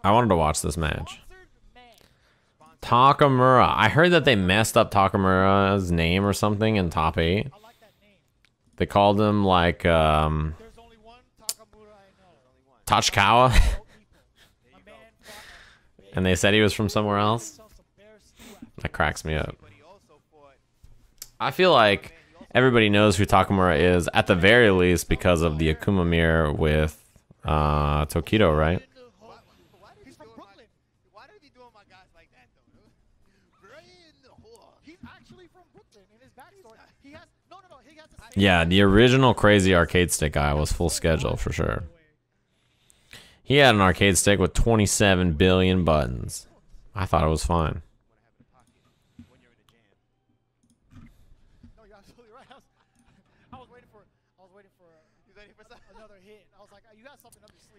I wanted to watch this match. Takamura. I heard that they messed up Takamura's name or something in top 8. They called him like Tachikawa. And they said he was from somewhere else. That cracks me up. I feel like everybody knows who Takamura is, at the very least, because of the Akuma mirror with Tokido, right? Yeah, the original Crazy Arcade Stick guy was full schedule for sure. He had an arcade stick with 27 billion buttons. I thought it was fine.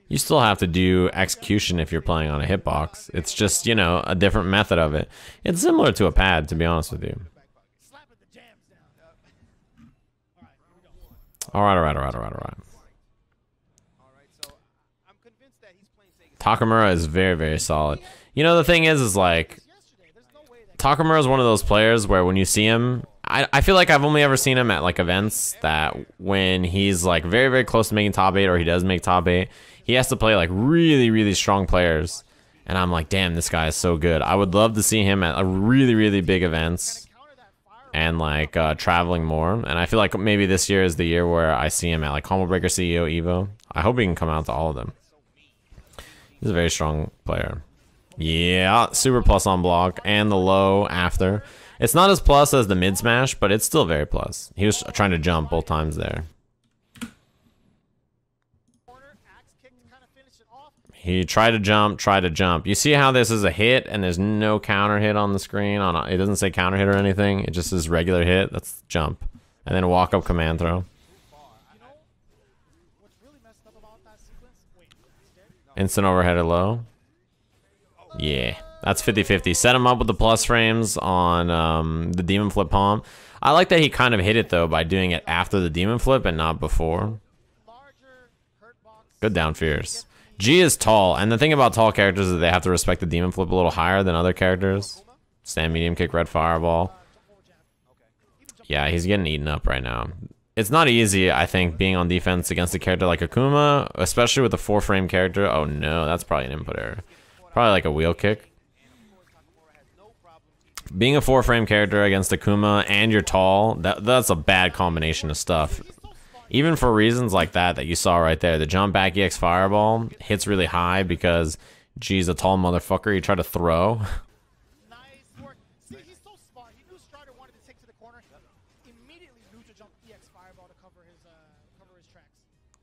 You still have to do execution if you're playing on a hitbox. It's just, you know, a different method of it. It's similar to a pad, to be honest with you. Alright. Takamura is very, very solid. You know, the thing is like, Takamura is one of those players where when you see him, I feel like I've only ever seen him at like events that when he's like very, very close to making top 8 or he does make top 8, he has to play like really, really strong players. And I'm like, damn, this guy is so good. I would love to see him at a really, really big events and like traveling more. And I feel like maybe this year is the year where I see him at like Combo Breaker, CEO, Evo. I hope he can come out to all of them. He's a very strong player. Yeah, super plus on block and the low after. It's not as plus as the mid smash, but it's still very plus. He was trying to jump both times there. He tried to jump. You see how this is a hit and there's no counter hit on the screen? It doesn't say counter hit or anything. It just says regular hit. That's jump. And then walk up command throw. Instant overhead or low. Yeah, that's 50-50. Set him up with the plus frames on the demon flip palm. I like that he kind of hit it though by doing it after the demon flip and not before. Good down fierce. G is tall, and the thing about tall characters is they have to respect the demon flip a little higher than other characters. Stand medium kick, red fireball. Yeah, he's getting eaten up right now. It's not easy, I think, being on defense against a character like Akuma, especially with a 4-frame character. Oh no, that's probably an input error. Probably like a wheel kick. Being a 4-frame character against Akuma and you're tall, that's a bad combination of stuff. Even for reasons like that you saw right there. The jump back EX fireball hits really high because G's a tall motherfucker. He tried to throw.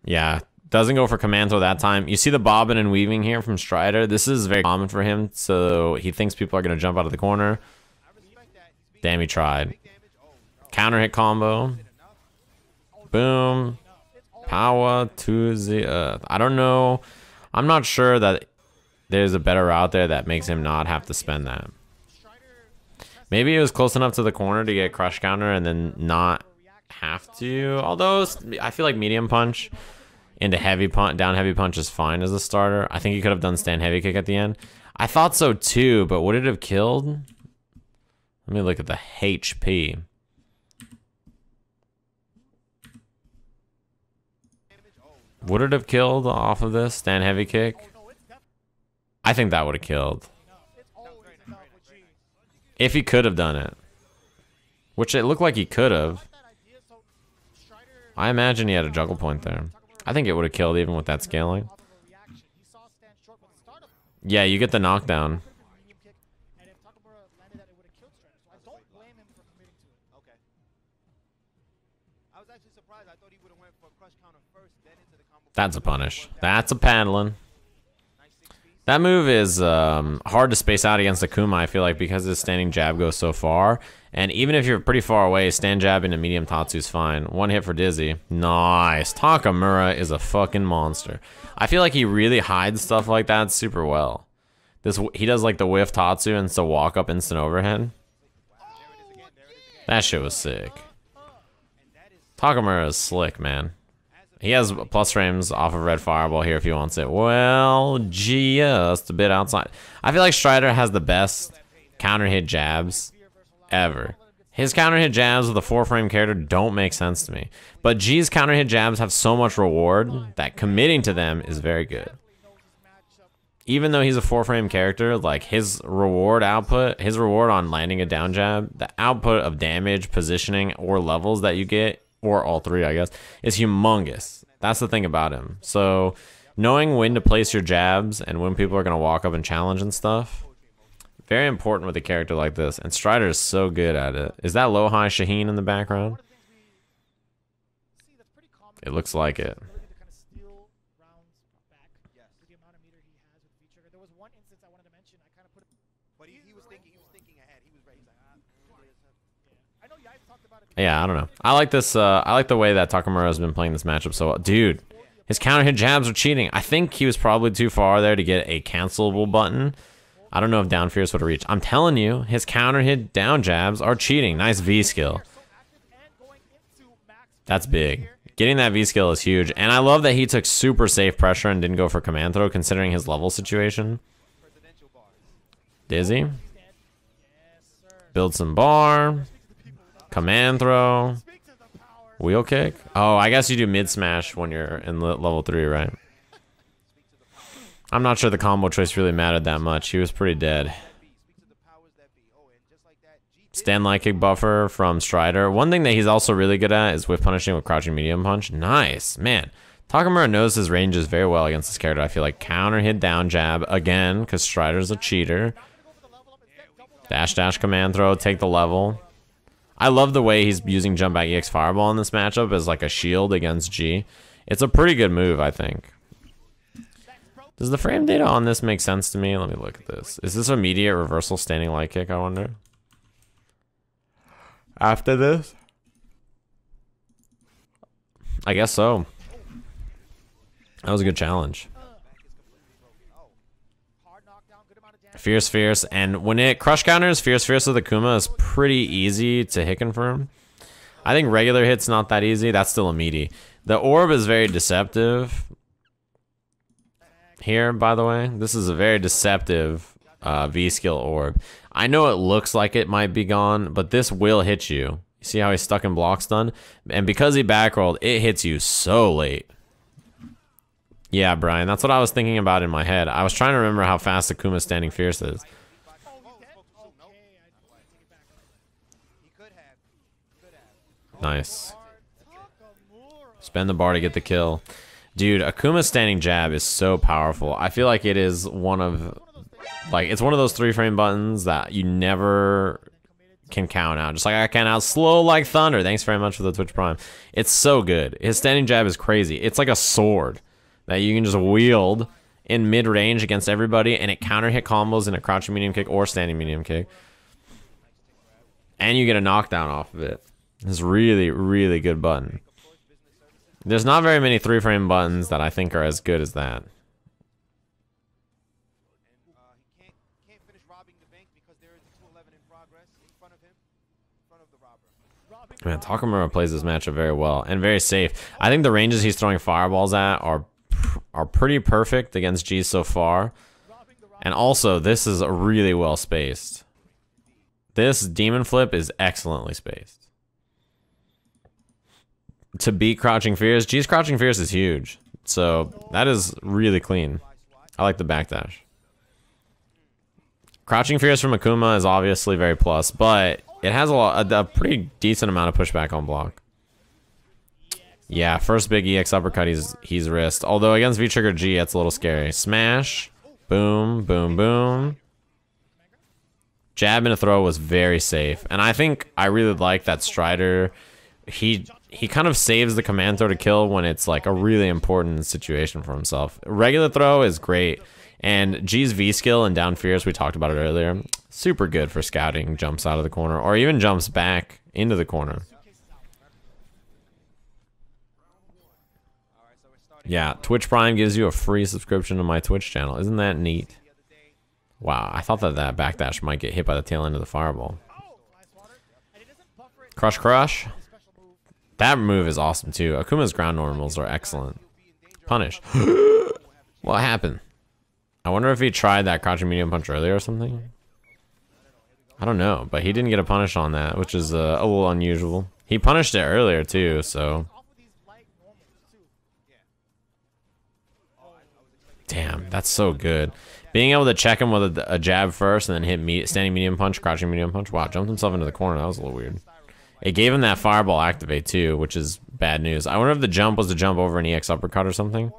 Yeah, doesn't go for command throw that time. You see the bobbing and weaving here from Strider. This is very common for him, so he thinks people are going to jump out of the corner. Damn, he tried. Counter hit combo. Boom. Power to the earth. I don't know. I'm not sure that there's a better route there that makes him not have to spend that. Maybe it was close enough to the corner to get crush counter and then not have to. Although I feel like medium punch into heavy punch, down heavy punch is fine as a starter. I think he could have done stand heavy kick at the end. I thought so too, but would it have killed? Let me look at the HP. Would it have killed off of this stand heavy kick? I think that would have killed. If he could have done it. Which it looked like he could have. I imagine he had a juggle point there. I think it would have killed even with that scaling. Yeah, you get the knockdown. That's a punish. That's a paddling. That move is hard to space out against Akuma, I feel like, because his standing jab goes so far. And even if you're pretty far away, stand jab into medium Tatsu's fine. One hit for Dizzy. Nice. Takamura is a fucking monster. I feel like he really hides stuff like that super well. He does like the whiff Tatsu and so walk up instant overhead. That shit was sick. Takamura is slick, man. He has plus frames off of red fireball here if he wants it. Well, just a bit outside. I feel like Strider has the best counter hit jabs ever. His counter hit jabs with a 4-frame character don't make sense to me. But G's counter hit jabs have so much reward that committing to them is very good. Even though he's a 4-frame character, like his reward output, his reward on landing a down jab, the output of damage, positioning, or levels that you get, or all three, I guess, is humongous. That's the thing about him. So knowing when to place your jabs and when people are going to walk up and challenge and stuff, very important with a character like this. And Strider is so good at it. Is that low-high Shaheen in the background? It looks like it. Yeah, I don't know. I like this. I like the way that Takamura has been playing this matchup. So, dude, his counter hit jabs are cheating. I think he was probably too far there to get a cancelable button. I don't know if down fierce would have reached. I'm telling you, his counter hit down jabs are cheating. Nice V skill. That's big. Getting that V skill is huge. And I love that he took super safe pressure and didn't go for command throw considering his level situation. Dizzy. Build some bar. Command throw. Wheel kick. Oh, I guess you do mid smash when you're in level 3, right? I'm not sure the combo choice really mattered that much. He was pretty dead. Stand light kick buffer from Strider. One thing that he's also really good at is whiff punishing with crouching medium punch. Nice. Man, Takamura knows his ranges very well against this character. I feel like counter hit down jab again because Strider's a cheater. Dash dash command throw. Take the level. I love the way he's using jump back EX fireball in this matchup as like a shield against G. It's a pretty good move, I think. Does the frame data on this make sense to me? Let me look at this. Is this immediate reversal standing light kick, I wonder? After this? I guess so. That was a good challenge. Fierce, fierce, and when it crush counters, fierce, fierce with Akuma is pretty easy to hit confirm. I think regular hit's not that easy. That's still a meaty. The orb is very deceptive. Here, by the way, this is a very deceptive V skill orb. I know it looks like it might be gone, but this will hit you. You see how he's stuck in block stun? And because he backrolled, it hits you so late. Yeah, Brian, that's what I was thinking about in my head. I was trying to remember how fast Akuma's standing fierce is. Nice. Spend the bar to get the kill. Dude, Akuma's standing jab is so powerful. I feel like it is one of... Like, it's one of those 3-frame buttons that you never can count out. Just like I count out slow like thunder. Thanks very much for the Twitch Prime. It's so good. His standing jab is crazy. It's like a sword that you can just wield in mid-range against everybody, and it counter-hit combos in a crouching medium kick or standing medium kick. And you get a knockdown off of it. It's really, really good button. There's not very many 3-frame buttons that I think are as good as that. Man, Takamura plays this matchup very well and very safe. I think the ranges he's throwing fireballs at are pretty perfect against G so far. And also, this is really well spaced. This demon flip is excellently spaced. To beat Crouching Fierce, G's Crouching Fierce is huge. So, that is really clean. I like the backdash. Crouching Fierce from Akuma is obviously very plus, but it has a pretty decent amount of pushback on block. Yeah, first big EX uppercut he's risked. Although against V-Trigger G, it's a little scary. Smash. Boom, boom, boom. Jab and a throw was very safe. And I think I really like that Strider. He kind of saves the command throw to kill when it's like a really important situation for himself. Regular throw is great. And G's V skill and down fierce, we talked about it earlier. Super good for scouting jumps out of the corner or even jumps back into the corner. Yeah, Twitch Prime gives you a free subscription to my Twitch channel. Isn't that neat? Wow, I thought that backdash might get hit by the tail end of the fireball. Crush, crush. That move is awesome too. Akuma's ground normals are excellent. Punish. What happened? I wonder if he tried that crouching medium punch earlier or something. I don't know, but he didn't get a punish on that, which is a little unusual. He punished it earlier too, so. Damn, that's so good. Being able to check him with a jab first and then hit standing medium punch, crouching medium punch. Wow, jumped himself into the corner. That was a little weird. It gave him that fireball activate too, which is bad news. I wonder if the jump was to jump over an EX uppercut or something.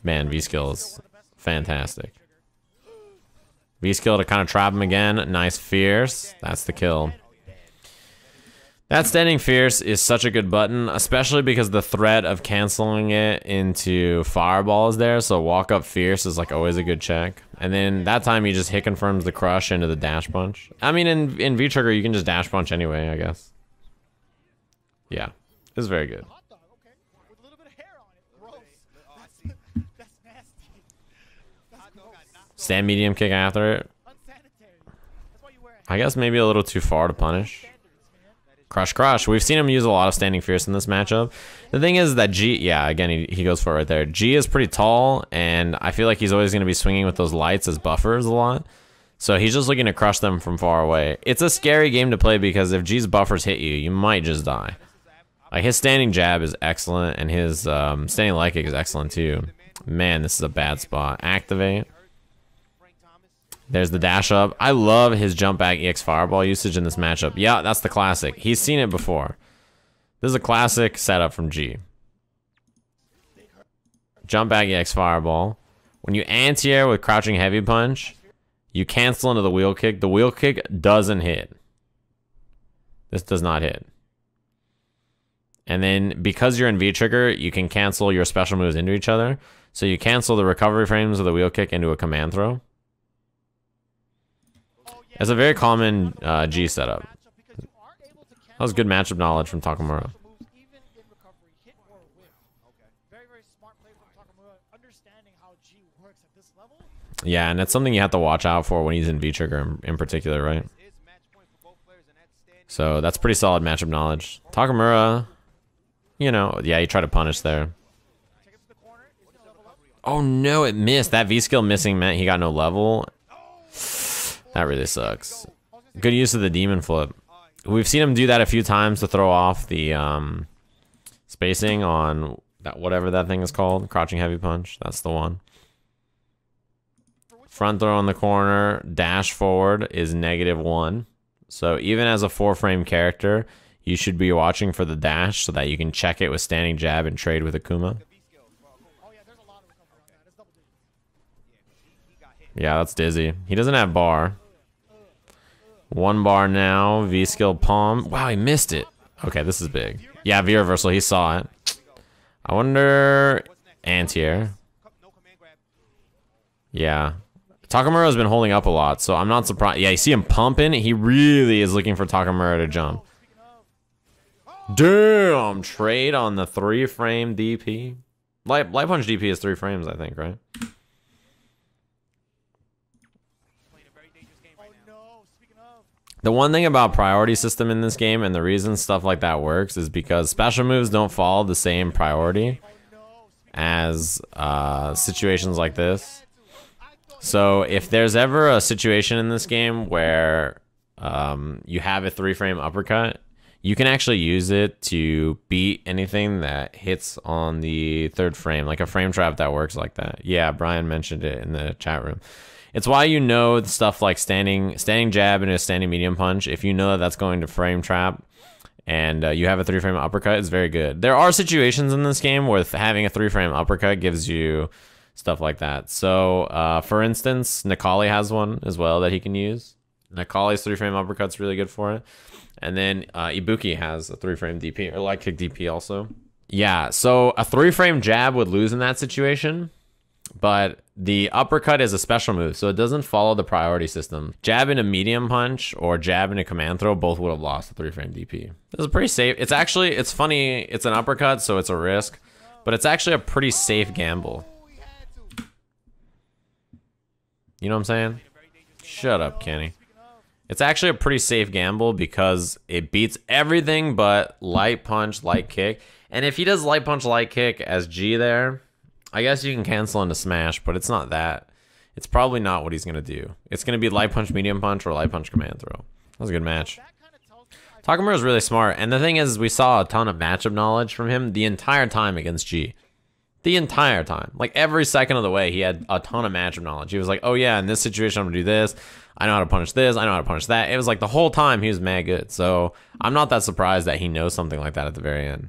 Man, V-skill is fantastic. V-skill to kind of trap him again. Nice fierce. That's the kill. That standing fierce is such a good button, especially because the threat of canceling it into fireball is there. So walk up fierce is like always a good check. And then that time he just hit confirms the crush into the dash punch. I mean, in V-trigger you can just dash punch anyway, I guess. Yeah, it's very good. Stand medium kick after it. I guess maybe a little too far to punish. Crush, crush. We've seen him use a lot of standing fierce in this matchup. The thing is that G, yeah, again, he goes for it right there. G is pretty tall, and I feel like he's always going to be swinging with those lights as buffers a lot. So he's just looking to crush them from far away. It's a scary game to play because if G's buffers hit you, you might just die. Like his standing jab is excellent, and his standing light kick is excellent too. Man, this is a bad spot. Activate. There's the dash up. I love his jump back EX fireball usage in this matchup. Yeah, that's the classic. He's seen it before. This is a classic setup from G. Jump back EX fireball. When you anti-air with crouching heavy punch, you cancel into the wheel kick. The wheel kick doesn't hit. This does not hit. And then because you're in V-trigger, you can cancel your special moves into each other. So you cancel the recovery frames of the wheel kick into a command throw. It's a very common G setup. That was good matchup knowledge from Takamura. Yeah, and it's something you have to watch out for when he's in V-trigger in particular, right? So that's pretty solid matchup knowledge. Takamura, you know, yeah, he tried to punish there. Oh no, it missed. That V-skill missing meant he got no level. That really sucks. Good use of the demon flip. We've seen him do that a few times to throw off the spacing on that whatever that thing is called. Crouching heavy punch. That's the one. Front throw in the corner. Dash forward is -1. So even as a 4-frame character, you should be watching for the dash so that you can check it with standing jab and trade with Akuma. Yeah, that's dizzy. He doesn't have bar. 1 bar now. V-skill palm. Wow, he missed it. Okay, this is big. Yeah, V-reversal. He saw it. I wonder... Anti-air. Yeah. Takamura's been holding up a lot, so I'm not surprised. Yeah, you see him pumping. He really is looking for Takamura to jump. Damn! Trade on the 3-frame DP. Light punch DP is 3 frames, I think, right? The one thing about priority system in this game and the reason stuff like that works is because special moves don't follow the same priority as situations like this. So if there's ever a situation in this game where you have a 3-frame uppercut, you can actually use it to beat anything that hits on the 3rd frame, like a frame trap that works like that. Yeah, Brian mentioned it in the chat room. It's why you know stuff like standing jab and a standing medium punch. If you know that that's going to frame trap and you have a 3-frame uppercut, it's very good. There are situations in this game where having a 3-frame uppercut gives you stuff like that. So, for instance, Nikali has one as well that he can use. Nikali's 3-frame uppercut's really good for it. And then Ibuki has a 3-frame DP, or light kick DP also. Yeah, so a 3-frame jab would lose in that situation. But the uppercut is a special move, so it doesn't follow the priority system. Jab into medium punch or jab into command throw both would have lost the 3-frame DP. This is pretty safe. It's actually, it's funny, it's an uppercut, so it's a risk, but it's actually a pretty safe gamble. You know what I'm saying? Shut up, Kenny. It's actually a pretty safe gamble because it beats everything but light punch, light kick. And if he does light punch, light kick as G there, I guess you can cancel into smash, but it's not that. It's probably not what he's going to do. It's going to be light punch, medium punch, or light punch, command throw. That was a good match. Takamura is really smart. And the thing is, we saw a ton of matchup knowledge from him the entire time against G. The entire time. Like, every second of the way, he had a ton of matchup knowledge. He was like, oh yeah, in this situation, I'm going to do this. I know how to punish this. I know how to punish that. It was like the whole time he was mad good. So I'm not that surprised that he knows something like that at the very end.